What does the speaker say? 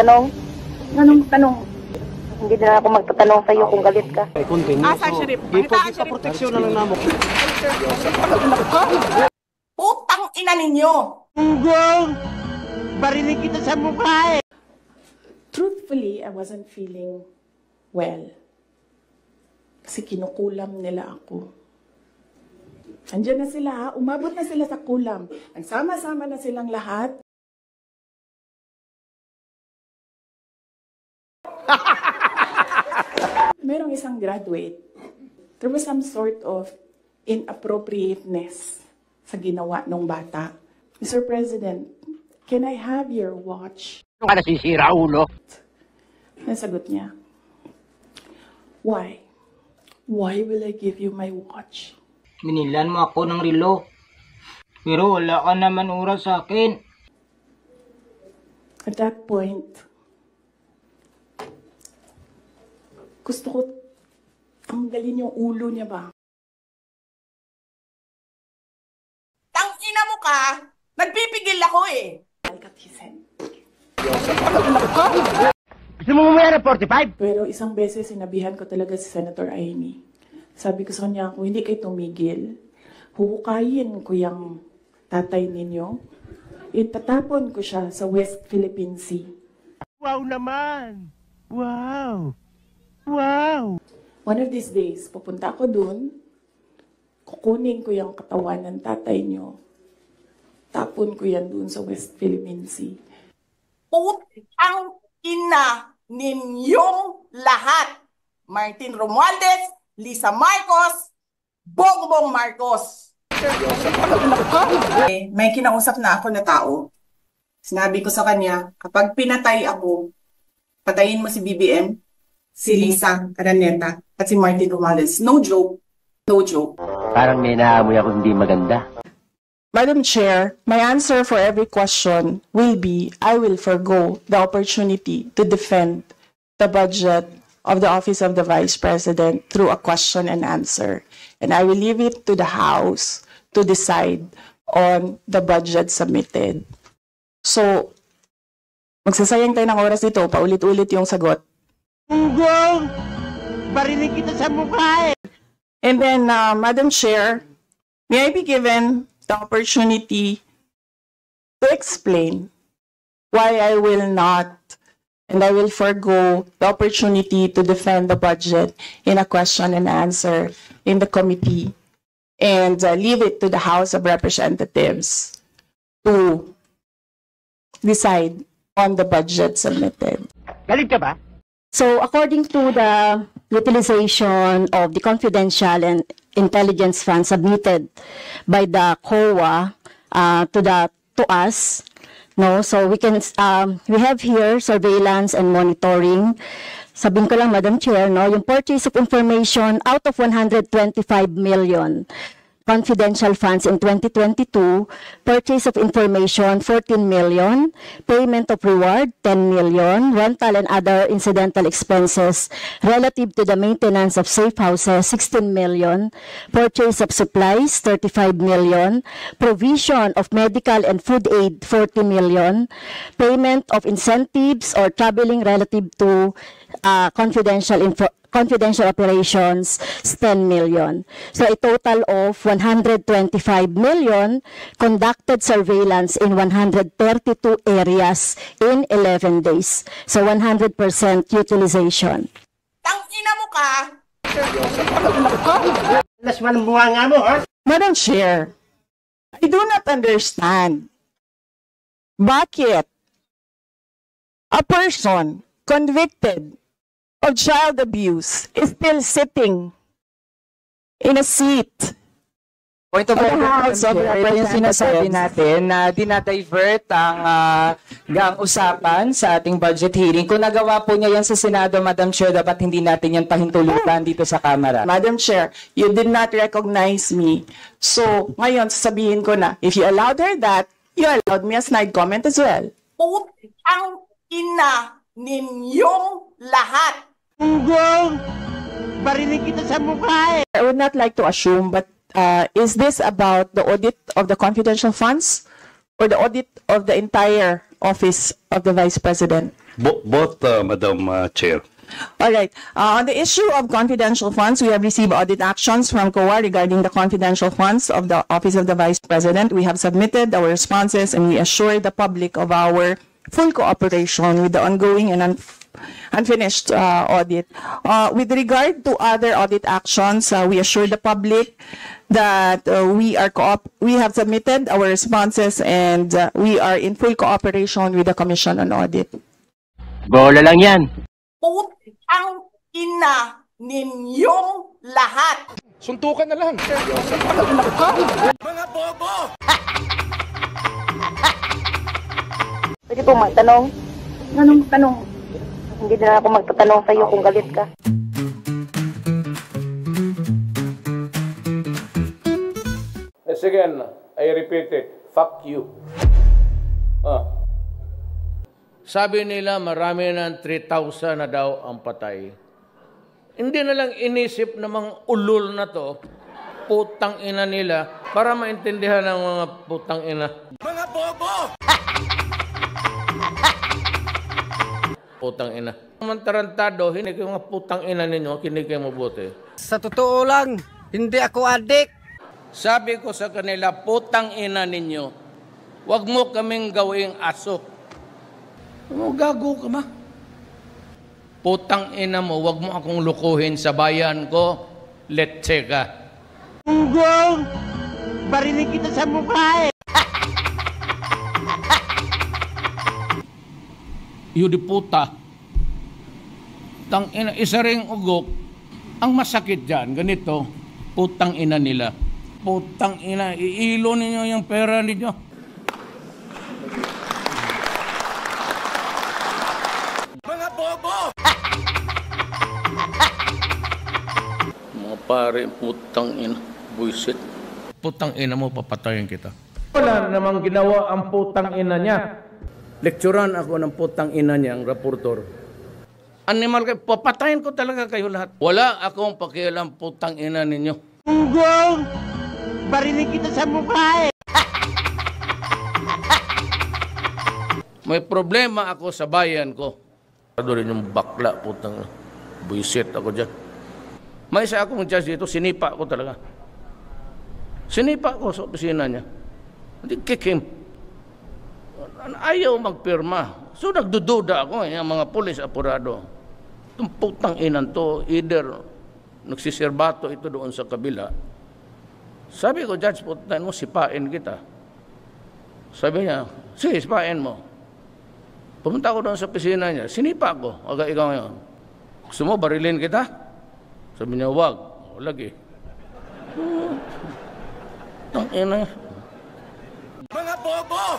magtanong? Anong tanong? Hindi na ako magtatanong sa iyo kung galit ka. Asa, Sheriff? Pakita, Proteksyon na lang namo. Putang ina ninyo! Unggong! Barinig kita sa mukha eh! Truthfully, I wasn't feeling well. Kasi kinukulam nila ako. Andiyan na sila ha, umabot na sila sa kulam. Nagsama-sama na silang lahat. Merong isang graduate. There was some sort of inappropriateness sa ginawa ng bata. Mr. President, can I have your watch? Ano ka nasisira, ulo? Nasagot niya, why? Why will I give you my watch? Minilan mo ako ng relo. Pero wala ka naman oras sa akin. At that point, gusto ko tanggalin yung ulo niya ba? Tangina mo ka! Nagpipigil ako eh! Alcatisen. Gusto mo mamaya ng 45? Pero isang beses sinabihan ko talaga si Senator Amy. Sabi ko sa kanya, kung hindi kayo tumigil, huhukayin ko yung tatay ninyo. Itatapon ko siya sa West Philippine Sea. Wow naman! Wow! Wow! One of these days, pupunta ako dun, kukunin ko yung katawan ng tatay nyo, tapon ko yan dun sa West Philippine Sea. Putang ina ninyong lahat! Martin Romualdez, Lisa Marcos, Bongbong Marcos! May kinausap na ako na tao. Sinabi ko sa kanya, kapag pinatay ako, patayin mo si BBM, si Lisa Araneta, at si Martin Romualdez. No joke. No joke. Parang may naamoy ako hindi maganda. Madam Chair, my answer for every question will be, I will forgo the opportunity to defend the budget of the Office of the Vice President through a question and answer. And I will leave it to the House to decide on the budget submitted. So, magsasayang tayo ng oras dito, paulit-ulit yung sagot. Unggong! Barinig kita sa mukha eh! And then, Madam Chair, may I be given the opportunity to explain why I will not and I will forgo the opportunity to defend the budget in a question and answer in the committee and leave it to the House of Representatives to decide on the budget submitted. Galit ka ba? So, according to the utilization of the confidential and intelligence funds submitted by the COA to us, no, so we have here surveillance and monitoring. Sabihin ko lang, Madam Chair, no, yung purchase of information out of 125 million confidential funds in 2022, purchase of information 14 million, payment of reward 10 million, rental and other incidental expenses relative to the maintenance of safe houses 16 million, purchase of supplies 35 million, provision of medical and food aid 40 million, payment of incentives or traveling relative to confidential operations, 10 million. So a total of 125 million conducted surveillance in 132 areas in 11 days. So 100% utilization. Tangina mo ka! Alas man ang bunga nga mo, ha? Madam Chair, I do not understand bakit a person convicted of child abuse is still sitting in a seat. Point of order, ito yung sinasabi natin na dinadivert ang usapan sa ating budget hearing. Kung nagawa po niya yan sa Senado, Madam Chair, dapat hindi natin yan pahintulutan dito sa Kamara. Madam Chair, you did not recognize me. So, ngayon, sasabihin ko na, if you allowed her that, you allowed me a snide comment as well. Putang ina ninyong lahat! Unggong! Barinig kita sa mukha eh! I would not like to assume, but is this about the audit of the confidential funds or the audit of the entire Office of the Vice President? Both, Madam Chair. All right. On the issue of confidential funds, we have received audit actions from COA regarding the confidential funds of the Office of the Vice President. We have submitted our responses and we assure the public of our full cooperation with the ongoing and unfinished audit. With regard to other audit actions, we assure the public that we have submitted our responses and we are in full cooperation with the Commission on Audit. Bola lang yan. Putang ina ninyong lahat. Suntukan na lang. Mga bobo! Pwede po magtanong? Tanong. Hindi na ako magtatanong sa'yo kung galit ka. Yes, again, I repeat it. Fuck you. Sabi nila marami ng 3,000 na daw ang patay. Hindi na lang inisip ng mga ulol na to, putang ina nila, para maintindihan ng mga putang ina. Mga bobo! Putang ina. Mga tarantado, hindi kayo mga putang ina ninyo, kinig kayo mabuti. Sa totoo lang, hindi ako adik. Sabi ko sa kanila, putang ina ninyo, huwag mo kaming gawing aso. Gago ka ba? Putang ina mo, huwag mo akong lukuhin sa bayan ko, letse ka. Gunggong! Barinig kita sa mukha eh! Yun di puta. Tang ina, isa ring ugok. Ang masakit dyan, ganito, putang ina nila. Putang ina, iilo ninyo yung pera ninyo. Mga bobo! Mga pare, putang ina, buisit. Putang ina mo, papatayin kita. Wala namang ginawa ang putang ina niya. Lekturan ako ng putang ina niya, ang raportor. Animal kayo, papatayin ko talaga kayo lahat. Wala akong pakialam putang ina ninyo. Gunggong! Barinig kita sa mukha eh! May problema ako sa bayan ko. Ano rin yung bakla, putang buisit ako dyan. May isa akong judge dito, sinipa ko talaga. Sinipa ko sa opisina niya. Hindi kick him. Ayaw magpirma. So nagdududa ako, yung mga pulis apurado. Itong putang inan to, either nagsisirbato ito doon sa kabila. Sabi ko, Judge, putang mo, sipain kita. Sabi niya, sige, sipain mo. Pumunta ako doon sa opisina niya, sinipa ko. Aga, ikaw ngayon. Gusto mo, barilin kita? Sabi niya, wag. O, lagi. Tang ina. Mga bobo!